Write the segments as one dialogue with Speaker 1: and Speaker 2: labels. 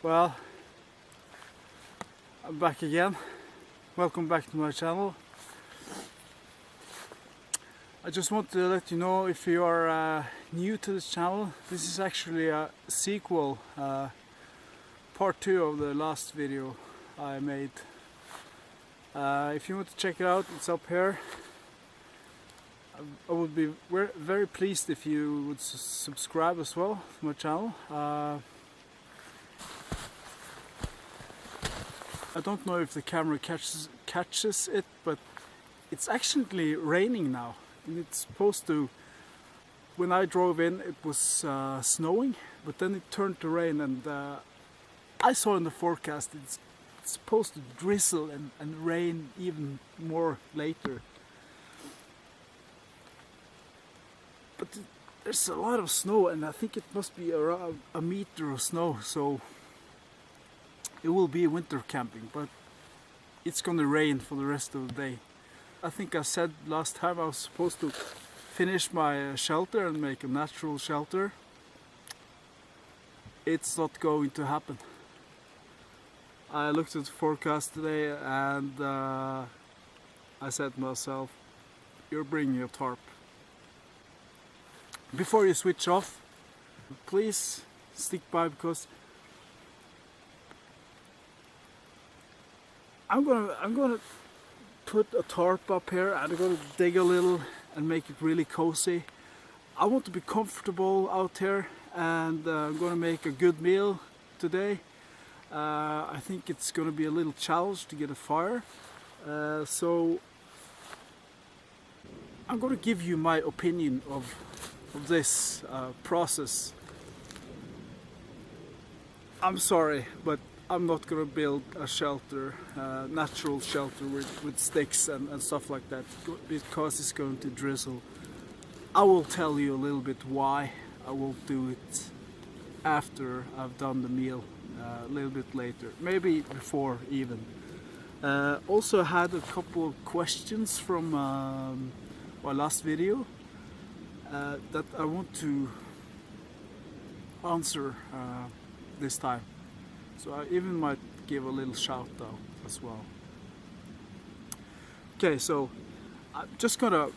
Speaker 1: Well, I'm back again. Welcome back to my channel. I just want to let you know, if you are new to this channel, this is actually a sequel, part 2 of the last video I made. If you want to check it out, it's up here. I would be very pleased if you would subscribe as well to my channel. I don't know if the camera catches it, but it's actually raining now. And it's supposed to, when I drove in, it was snowing, but then it turned to rain, and I saw in the forecast it's supposed to drizzle and rain even more later. But there's a lot of snow, and I think it must be around a meter of snow, so it will be winter camping, but it's gonna rain for the rest of the day. I think I said last time I was supposed to finish my shelter and make a natural shelter. It's not going to happen. I looked at the forecast today and I said to myself, you're bringing a tarp. Before you switch off, please stick by, because I'm gonna put a tarp up here, and I'm gonna dig a little and make it really cozy. I want to be comfortable out here, and I'm gonna make a good meal today. I think it's gonna be a little challenge to get a fire, so I'm gonna give you my opinion of this process. I'm sorry, but I'm not gonna build a shelter, natural shelter with sticks and stuff like that, because it's going to drizzle. I will tell you a little bit why. I will do it after I've done the meal, a little bit later, maybe before even. Also had a couple of questions from my last video that I want to answer this time. So I even might give a little shout out as well. Okay, so I'm just gonna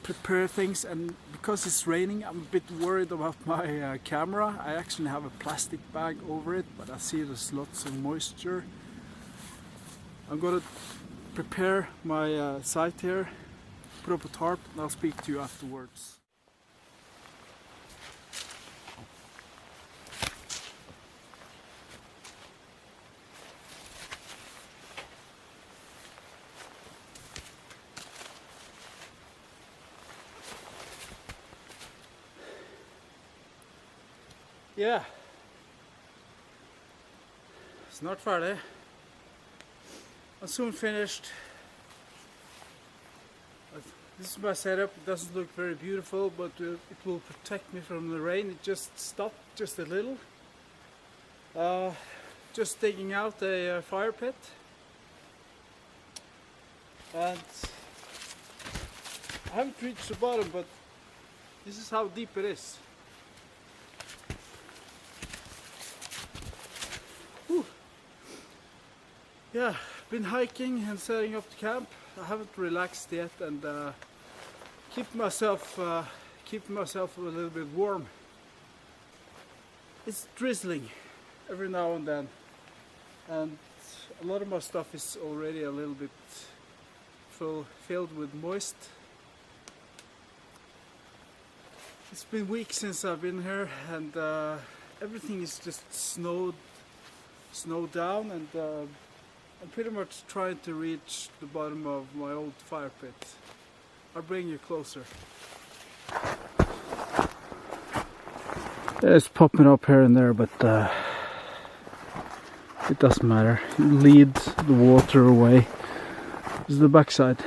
Speaker 1: prepare things, and because it's raining, I'm a bit worried about my camera. I actually have a plastic bag over it, but I see there's lots of moisture. I'm gonna prepare my site here, put up a tarp, and I'll speak to you afterwards. Yeah, snart färdig. I'm soon finished. This is my setup. It doesn't look very beautiful, but it will protect me from the rain. It just stopped just a little. Just digging out a fire pit. And I haven't reached the bottom, but this is how deep it is. Yeah, been hiking and setting up the camp. I haven't relaxed yet, and keep myself a little bit warm. It's drizzling every now and then, and a lot of my stuff is already a little bit filled with moist. It's been weeks since I've been here, and everything is just snowed down, and I'm pretty much trying to reach the bottom of my old fire pit. I'll bring you closer. It's popping up here and there, but it doesn't matter. You lead the water away. This is the backside.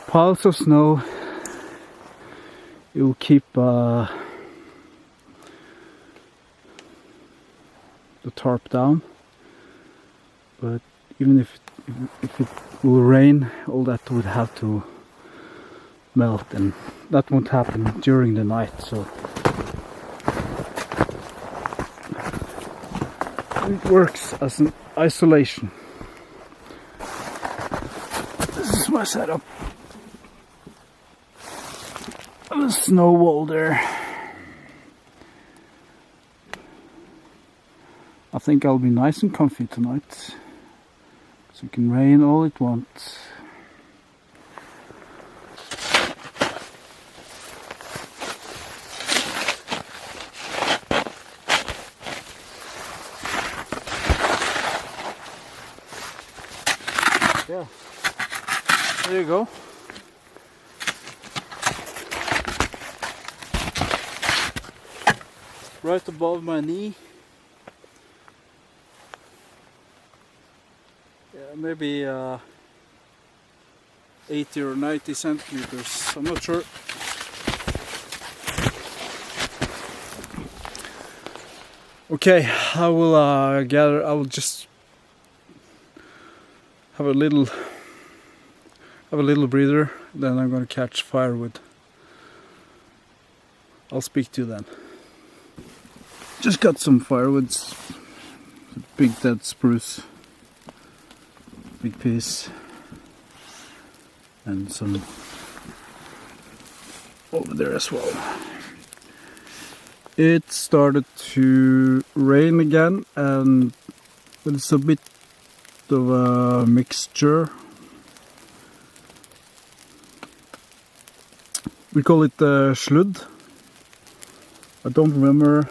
Speaker 1: Piles of snow. It will keep the tarp down. But even if it will rain, all that would have to melt, and that won't happen during the night, so it works as an isolation. This is my setup. The snow wall there. I think I'll be nice and comfy tonight, so it can rain all it wants. Yeah, there you go. Right above my knee. Yeah, maybe 80 or 90 centimeters, I'm not sure. Okay, I will just have a little breather, then I'm gonna catch firewood. I'll speak to you then. Just got some firewoods, big dead spruce, big piece, and some over there as well. It started to rain again, and it's a bit of a mixture. We call it sludd. I don't remember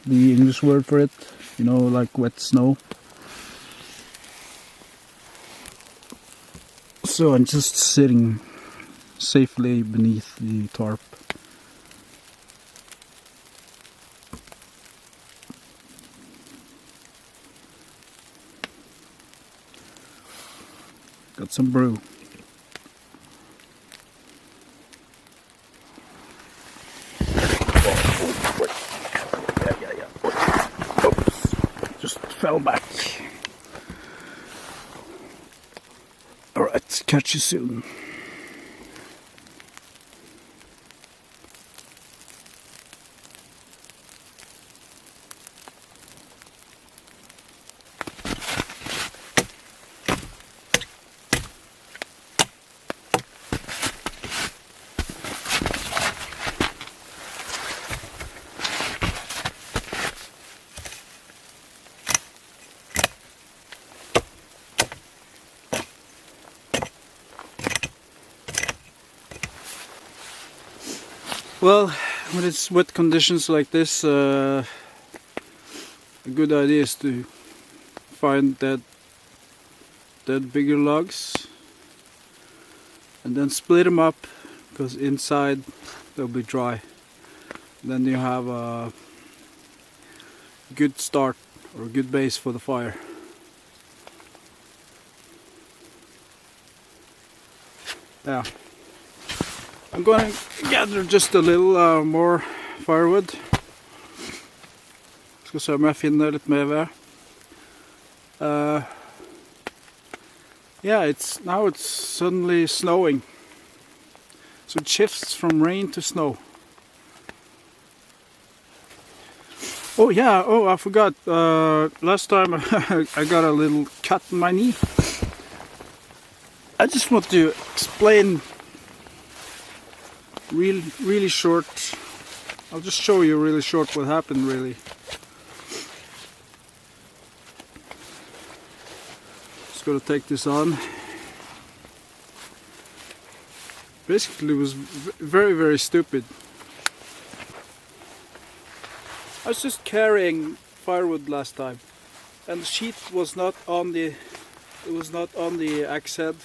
Speaker 1: the English word for it, you know, like wet snow. So I'm just sitting safely beneath the tarp. Got some brew. Just fell back. Alright, catch you soon. Well, when it's wet conditions like this, a good idea is to find dead bigger logs and then split them up, because inside they'll be dry. Then you have a good start or a good base for the fire. Yeah. I'm going to gather just a little more firewood. Skal se om jeg finner litt mer ved. Yeah, now it's suddenly snowing. So it shifts from rain to snow. Oh yeah, I forgot. Last time I got a little cut in my knee. I just want to explain really short. I'll just show you really short what happened really. Just gotta take this on. Basically it was very stupid. I was just carrying firewood last time, and the sheet was not on the axe head.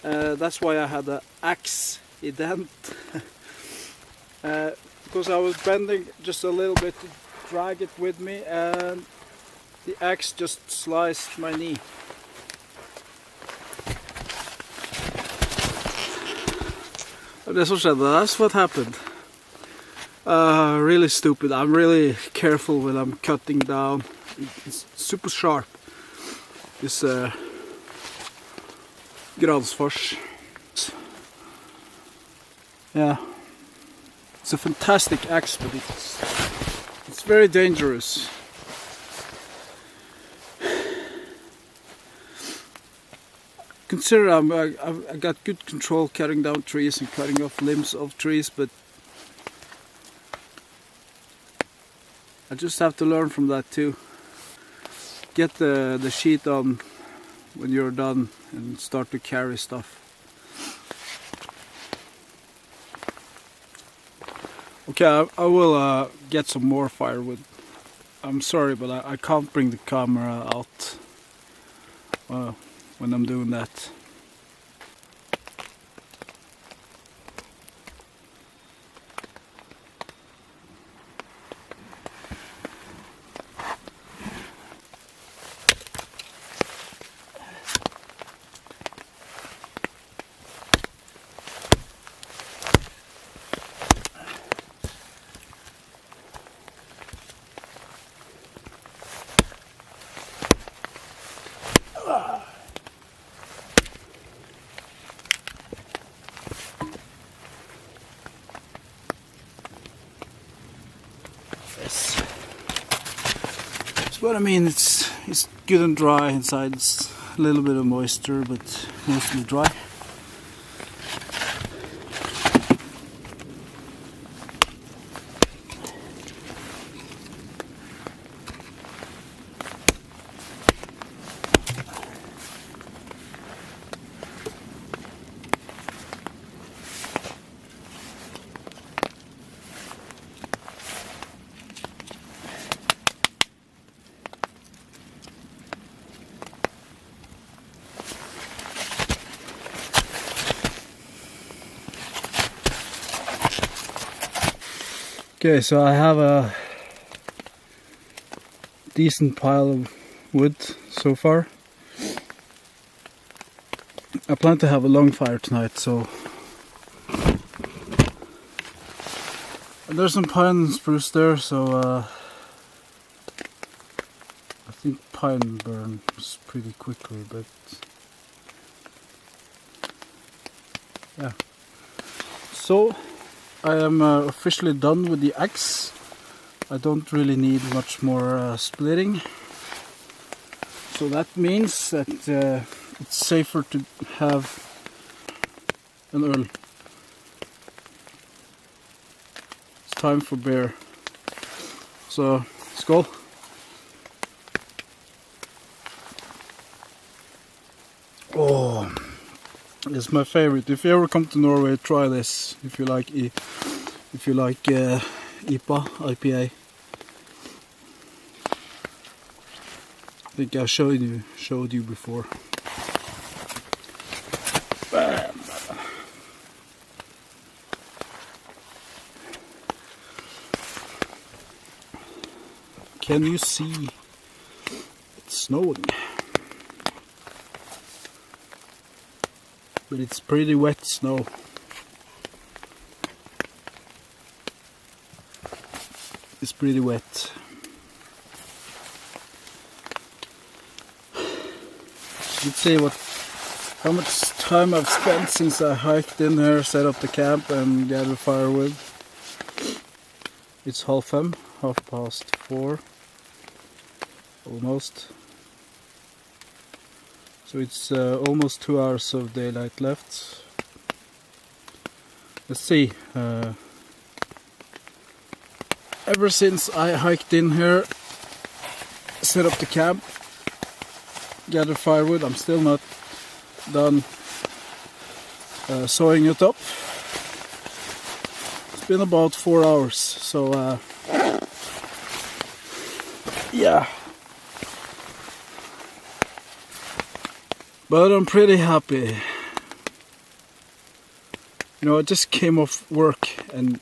Speaker 1: That's why I had an axe dent. Because I was bending just a little bit to drag it with me, and the axe just sliced my knee. That's what happened. Really stupid. I'm really careful when I'm cutting down. It's super sharp. This Gransfors. Yeah, it's a fantastic axe, but it's very dangerous. Consider I got good control cutting down trees and cutting off limbs of trees, but I just have to learn from that too. Get the sheet on when you're done and start to carry stuff. Okay, I will get some more firewood. I'm sorry, but I can't bring the camera out when I'm doing that. Yes. That's what I mean. It's good and dry inside. It's a little bit of moisture, but mostly dry. Okay, so I have a decent pile of wood so far. I plan to have a long fire tonight, so and there's some pine and spruce there, so I think pine burns pretty quickly, but yeah. So I am officially done with the axe. I don't really need much more splitting. So that means that it's safer to have an Øl. It's time for beer. So, skål! Oh, it's my favorite. If you ever come to Norway, try this. If you like IPA. I think I showed you before. Bam. Can you see? It's snowing. But it's pretty wet snow. It's pretty wet. Let's see how much time I've spent since I hiked in here, set up the camp and gathered firewood. It's 4:30, almost. So it's almost 2 hours of daylight left. Let's see. Ever since I hiked in here, set up the camp, gathered firewood, I'm still not done sawing it up. It's been about 4 hours, so yeah. But I'm pretty happy. You know, I just came off work and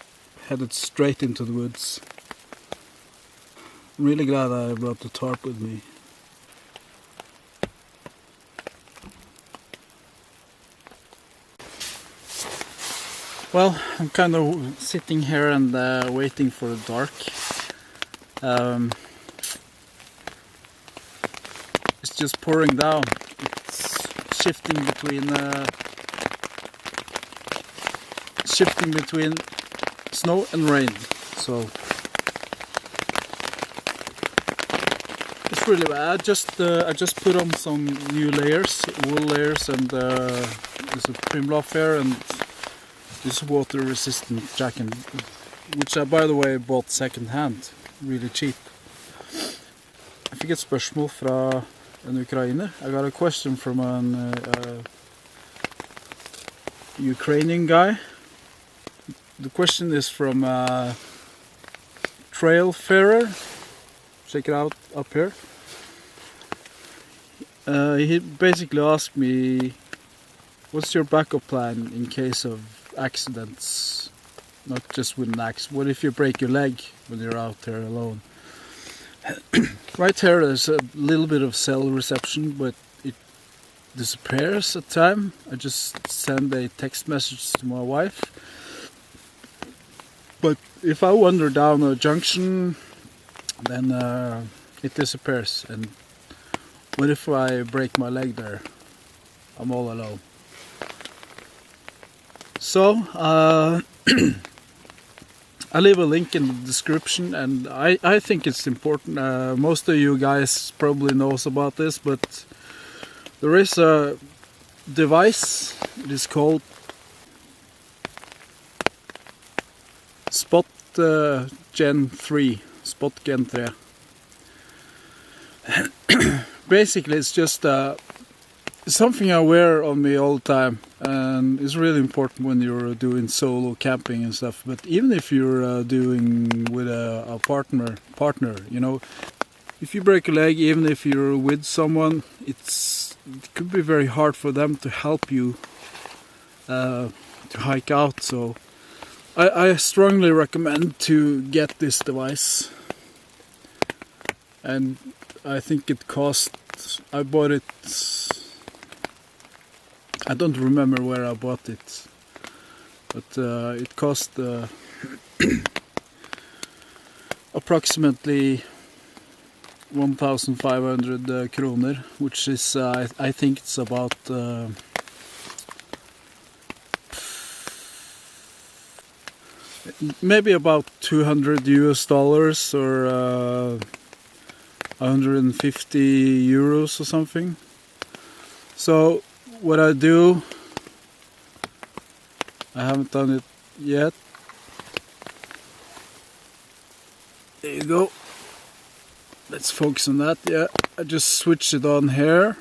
Speaker 1: headed straight into the woods. I'm really glad I brought the tarp with me. Well, I'm kind of sitting here and waiting for the dark. It's just pouring down. It's shifting between shifting between snow and rain. So it's really bad. I just put on some new layers, wool layers, and there's a Primla Fair and this water resistant jacket, which I by the way bought second hand, really cheap. Jeg fikk et spørsmål fra en ukrainer. I got a question from an Ukrainian guy. The question is from Trailfarer. Check it out up here. He basically asked me, what's your backup plan in case of accidents? Not just with an axe. What if you break your leg when you're out there alone? Right here there's a little bit of cell reception, but it disappears at time. I just send a text message to my wife. But if I wander down a junction, then it disappears. And what if I break my leg there? I'm all alone. So I leave a link in the description, and I think it's important. Most of you guys probably knows about this, but there is a device. It is called Spot Gen 3. Spot Gen 3. Basically, it's just something I wear on me all the time, and it's really important when you're doing solo camping and stuff. But even if you're doing with a partner, you know, if you break a leg, even if you're with someone, it could be very hard for them to help you to hike out. So I strongly recommend to get this device, and I think it cost. I bought it. I don't remember where I bought it, but it cost approximately 1,500 kroner, which is I think it's about maybe about $200 or 150 euros or something. So what I do, I haven't done it yet. There you go. Let's focus on that. Yeah, I just switch it on here,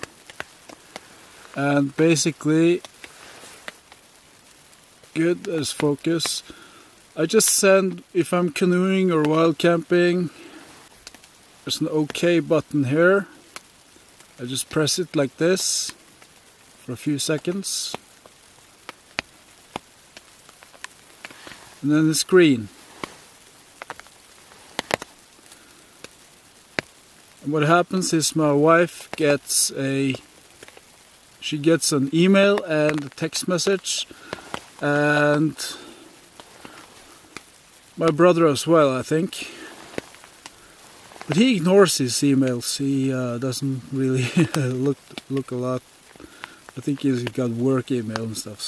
Speaker 1: and basically, good, there's focus. I just send, if I'm canoeing or wild camping, there's an OK button here. I just press it like this for a few seconds, and then it's green. And what happens is my wife gets an email and a text message, and my brother as well, I think. But he ignores his emails. He doesn't really look a lot. I think he's got work email and stuff.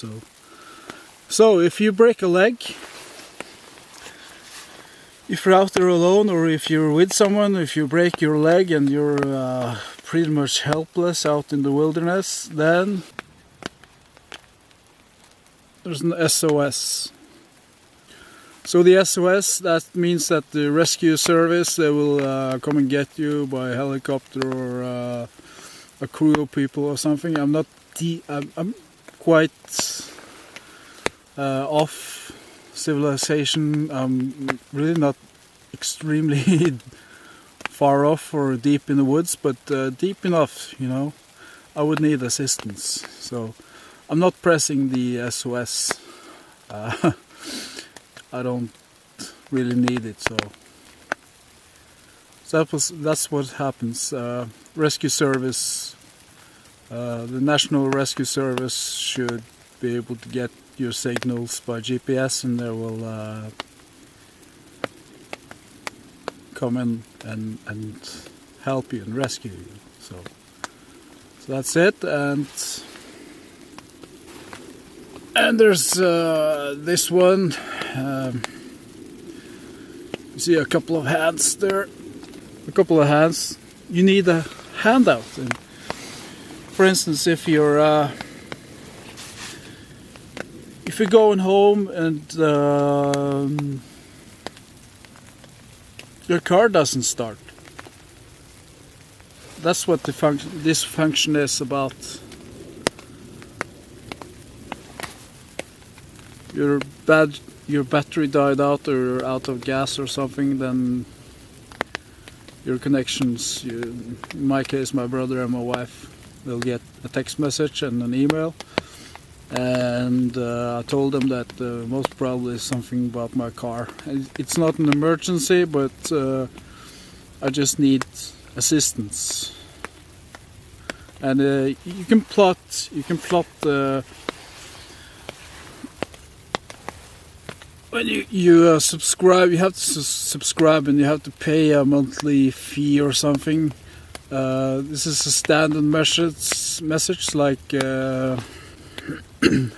Speaker 1: So if you break a leg, if you're out there alone, or if you're with someone, if you break your leg and you're pretty much helpless out in the wilderness, then there's an SOS. So the SOS, that means that the rescue service, they will come and get you by helicopter or a crew of people or something. I'm quite off civilization. I'm really not extremely far off or deep in the woods, but deep enough, you know. I would need assistance, so I'm not pressing the SOS. I don't really need it, so that's what happens. Rescue service, the National Rescue Service should be able to get your signals by GPS, and they will come in and help you and rescue you. So that's it, and And there's this one. You see a couple of hands there. A couple of hands. You need a handout. And for instance, if you're going home and your car doesn't start, that's what this function is about. Your battery died out, or you're out of gas or something, then your connections, in my case my brother and my wife, will get a text message and an email, and I told them that most probably is something about my car. It's not an emergency, but I just need assistance. And you can plot when you subscribe. You have to subscribe, and you have to pay a monthly fee or something. This is a standard message like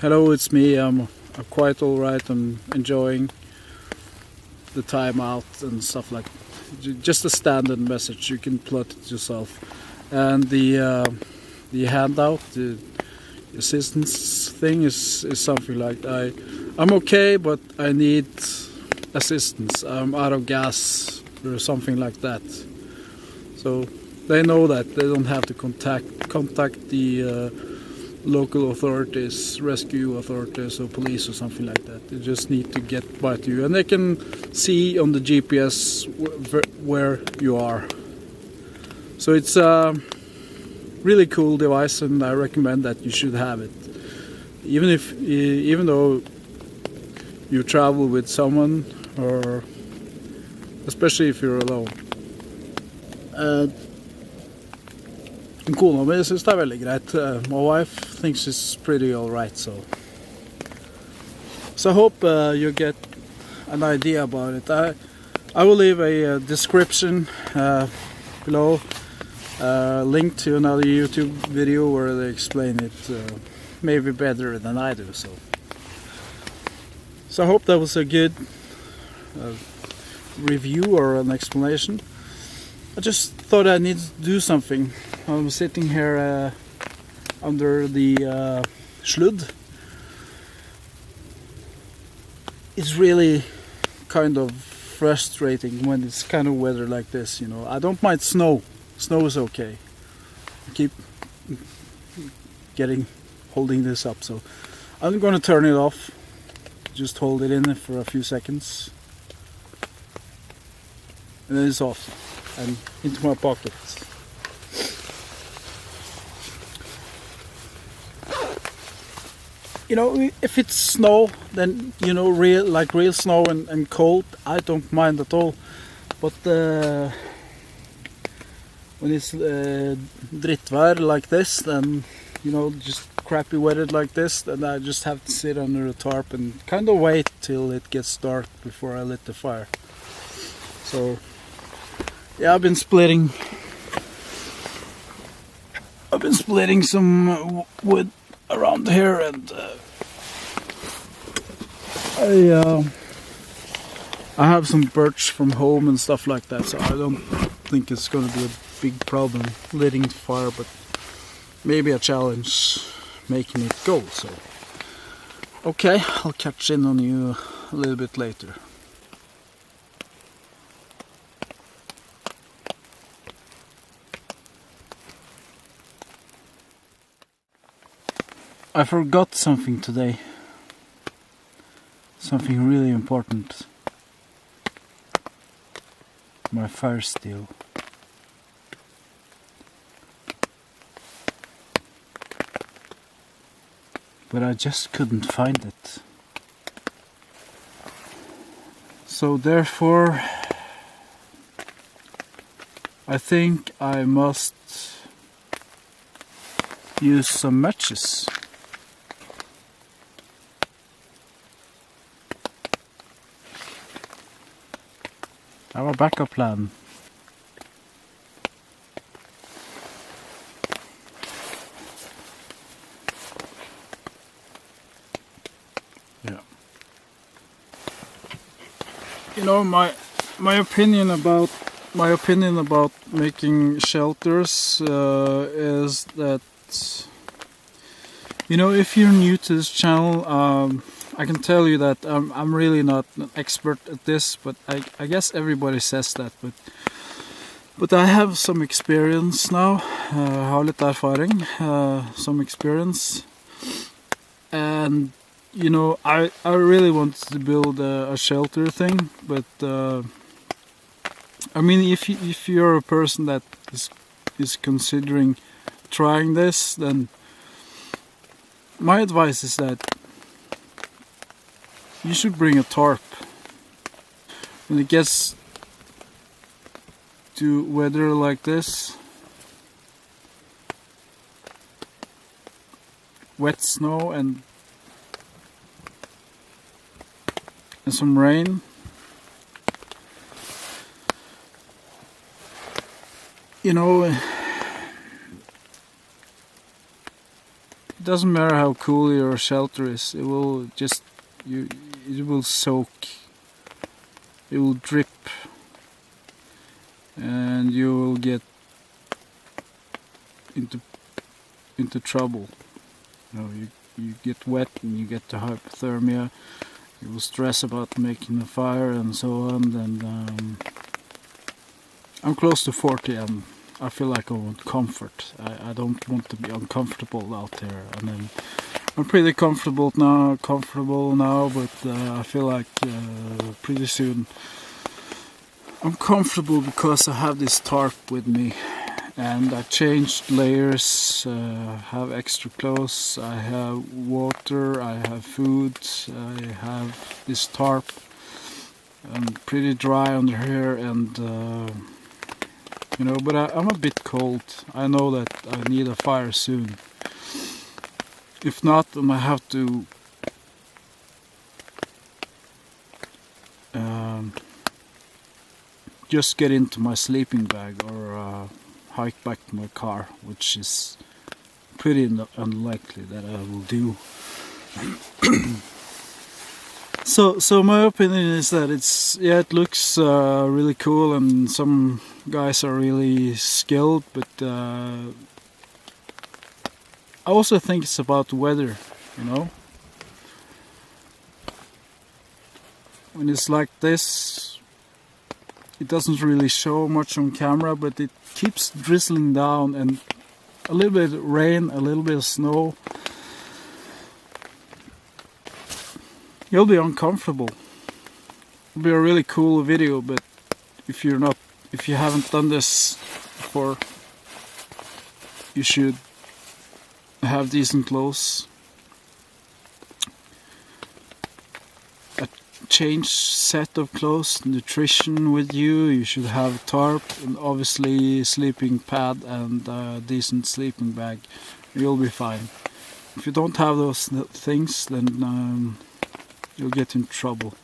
Speaker 1: hello, it's me, I'm quite alright, I'm enjoying the time out and stuff like that. Just a standard message. You can plot it yourself. And the handout, the assistance thing is something like I'm okay, but I need assistance. I'm out of gas or something like that. So they know that they don't have to contact the local authorities, rescue authorities or police or something like that. They just need to get by to you, and they can see on the GPS where you are. So it's a really cool device, and I recommend that you should have it. Even though you travel with someone, or especially if you're alone. Kona mi synes det veldig greit. My wife thinks it's pretty alright, so I hope you get an idea about it. I will leave a description below, link to another YouTube video where they explain it maybe better than I do. So I hope that was a good review or an explanation. I just thought I needed to do something. I'm sitting here under the slud. It's really kind of frustrating when it's kind of weather like this, you know. I don't mind snow. Snow is okay. I keep holding this up, so I'm going to turn it off. Just hold it in for a few seconds. And then it's off and into my pocket. You know, if it's snow, then, you know, real snow and cold, I don't mind at all. But when it's drittvær like this, then, you know, just crappy weather like this, then I just have to sit under a tarp and kind of wait till it gets dark before I lit the fire. So, yeah, I've been splitting some wood around here, and I have some birch from home and stuff like that, so I don't think it's going to be a big problem lighting the fire, but maybe a challenge making it go. So okay, I'll catch in on you a little bit later. I forgot something today. Something really important. My fire steel. But I just couldn't find it. So therefore, I think I must use some matches. I have a backup plan. Yeah. You know, my opinion about making shelters is that, you know, if you're new to this channel, I can tell you that I'm really not an expert at this, but I guess everybody says that, but I have some experience now, har litt erfaring, some experience, and you know, I really wanted to build a shelter thing, but I mean, if you're a person that is considering trying this, then my advice is that you should bring a tarp. When it gets to weather like this, wet snow and some rain, you know, it doesn't matter how cool your shelter is, it will just, it will soak, it will drip, and you will get into trouble. You know, you get wet and you get the hypothermia. You will stress about making a fire and so on. And I'm close to 40 and I feel like I want comfort. I don't want to be uncomfortable out there. I mean, I'm pretty comfortable now, but I feel like pretty soon I'm comfortable because I have this tarp with me. And I changed layers, have extra clothes, I have water, I have food, I have this tarp. I'm pretty dry under here, and you know, but I'm a bit cold. I know that I need a fire soon. If not, I might have to just get into my sleeping bag or hike back to my car, which is pretty unlikely that I will do. So my opinion is that it looks really cool, and some guys are really skilled, but I also think it's about the weather, you know. When it's like this, it doesn't really show much on camera, but it keeps drizzling down, and a little bit of rain, a little bit of snow. You'll be uncomfortable. It'll be a really cool video, but if you haven't done this before, you should have decent clothes, a changed set of clothes, nutrition with you. You should have a tarp and obviously sleeping pad and a decent sleeping bag. You'll be fine. If you don't have those things, then you'll get in trouble.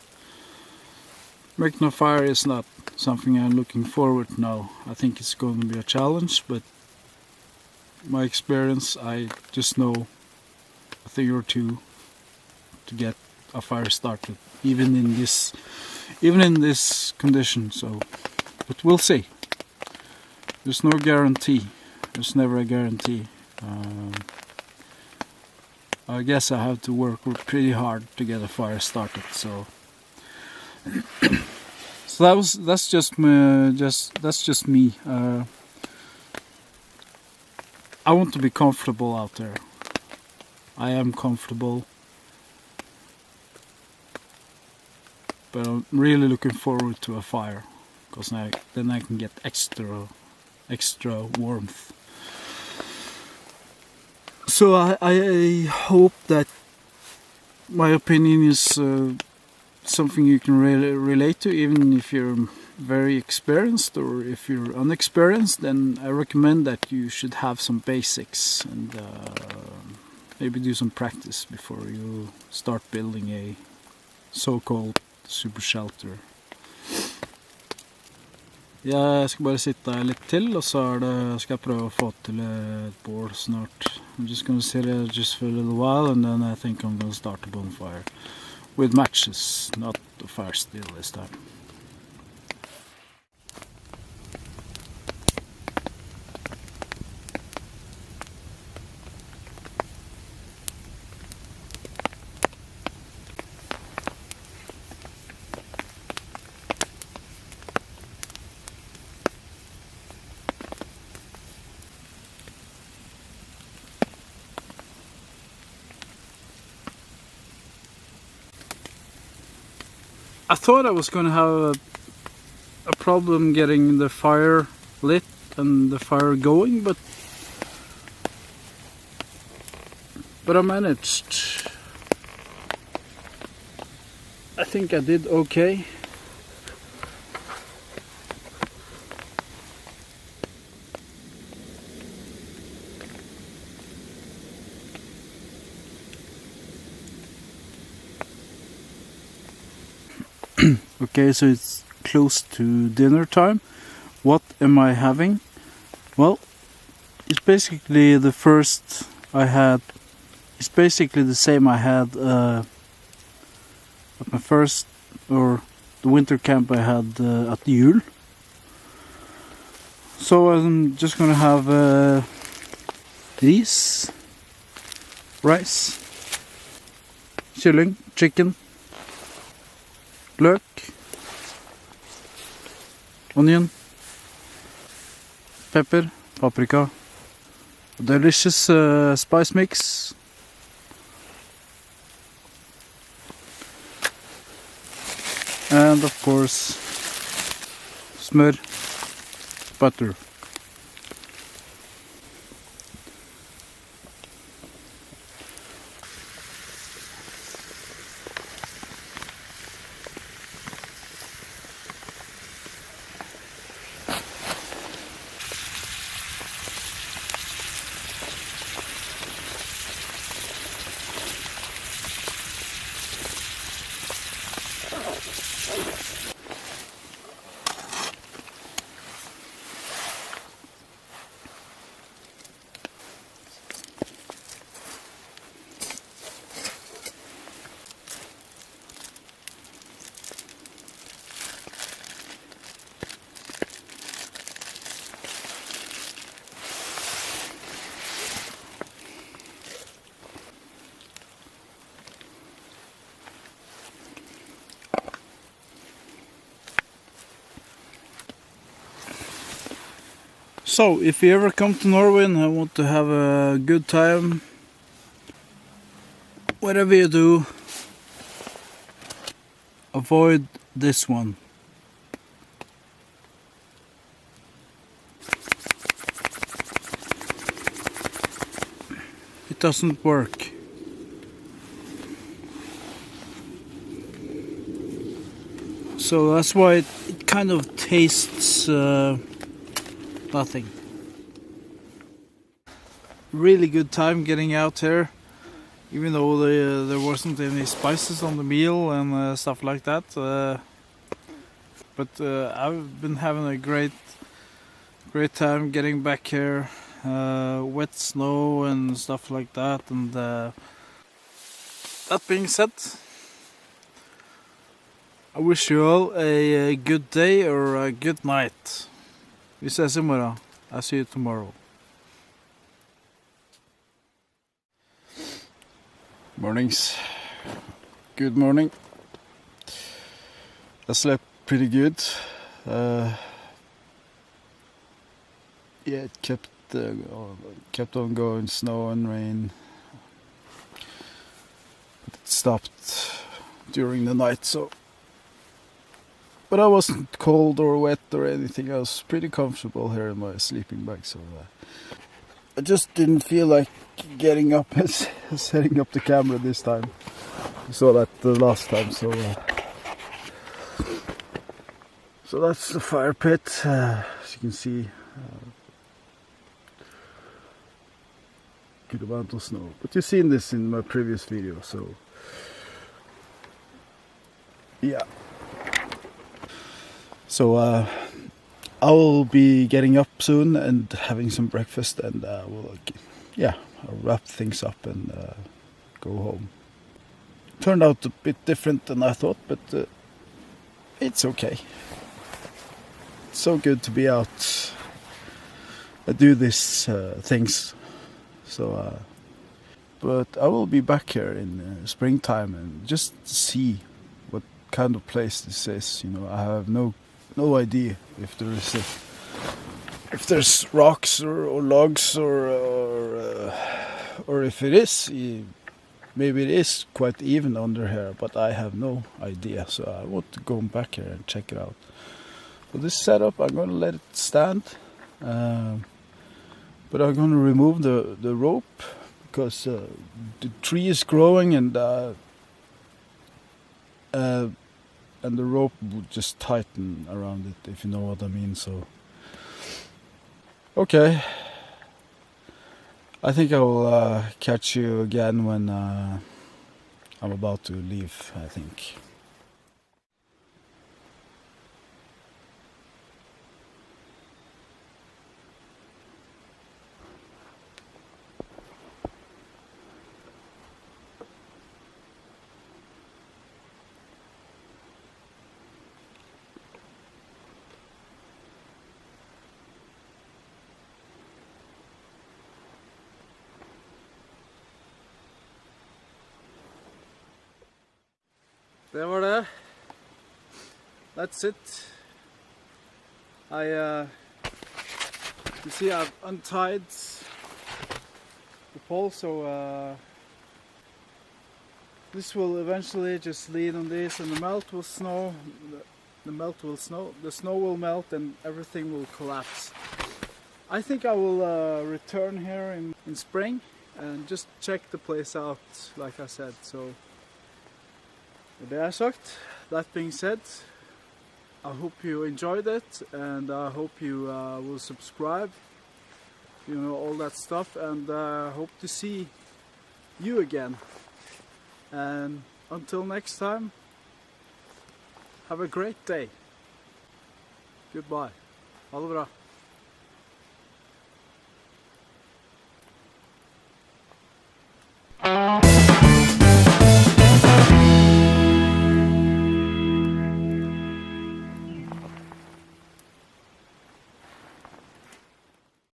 Speaker 1: Making a fire is not something I'm looking forward to now. I think it's going to be a challenge, but my experience, I just know a thing or two to get a fire started, even in this condition. So, but we'll see. There's no guarantee. There's never a guarantee. I guess I have to work pretty hard to get a fire started. So, that's just me. I want to be comfortable out there. I am comfortable, but I'm really looking forward to a fire, because then I can get extra warmth. So I hope that my opinion is something you can relate to, even if you're very experienced or if you're unexperienced. Then I recommend that you should have some basics and maybe do some practice before you start building a so-called super shelter. Jeg skal bare sitte her litt til, og så skal jeg prøve å få til et bål snart. I'm just gonna sit there just for a little while, and then I think I'm gonna start the bonfire with matches, not the fire steel this time. I thought I was going to have a problem getting the fire lit and the fire going, but I managed. I think I did okay. Okay, so it's close to dinner time. What am I having? Well, it's basically the first I had. It's basically the same I had at my first, or the winter camp I had at Jul. So I'm just gonna have rice, kylling, chicken, løk, onion, pepper, paprika, delicious spice mix, and of course smør, butter. So, if you ever come to Norway and want to have a good time, whatever you do, avoid this one. It doesn't work. So that's why it kind of tastes nothing. Really good time getting out here, even though there wasn't any spices on the meal and stuff like that. But I've been having a great time getting back here. Wet snow and stuff like that. And that being said, I wish you all a good day or a good night. Vi ses I morgen. I'll see you tomorrow. Mornings. Good morning. I slept pretty good. Yeah, it kept on going, snow and rain. It stopped during the night, so. But I wasn't cold or wet or anything. I was pretty comfortable here in my sleeping bag, so I just didn't feel like getting up and setting up the camera this time. I saw that the last time, so that's the fire pit. As you can see, good amount of snow. But you've seen this in my previous video, so yeah. So I will be getting up soon and having some breakfast, and wrap things up and go home. Turned out a bit different than I thought, but it's okay. It's so good to be out and do these things. So, but I will be back here in springtime and just see what kind of place this is. You know, I have no idea if there is if there's rocks or logs or if it is. Maybe it is quite even under here, but I have no idea. So I want to go back here and check it out. So this setup, I'm going to let it stand. But I'm going to remove the rope because the tree is growing and the rope would just tighten around it, if you know what I mean. So, okay. I think I will catch you again when I'm about to leave, I think. Det var det. That's it. You see I've untied the pole, so this will eventually just lean on this and the snow will melt and everything will collapse. I think I will return here in spring and just check the place out, like I said. So det er sagt. That being said, I hope you enjoyed it and I hope you will subscribe, you know, all that stuff, and hope to see you again. And until next time, have a great day. Goodbye. Ha det bra.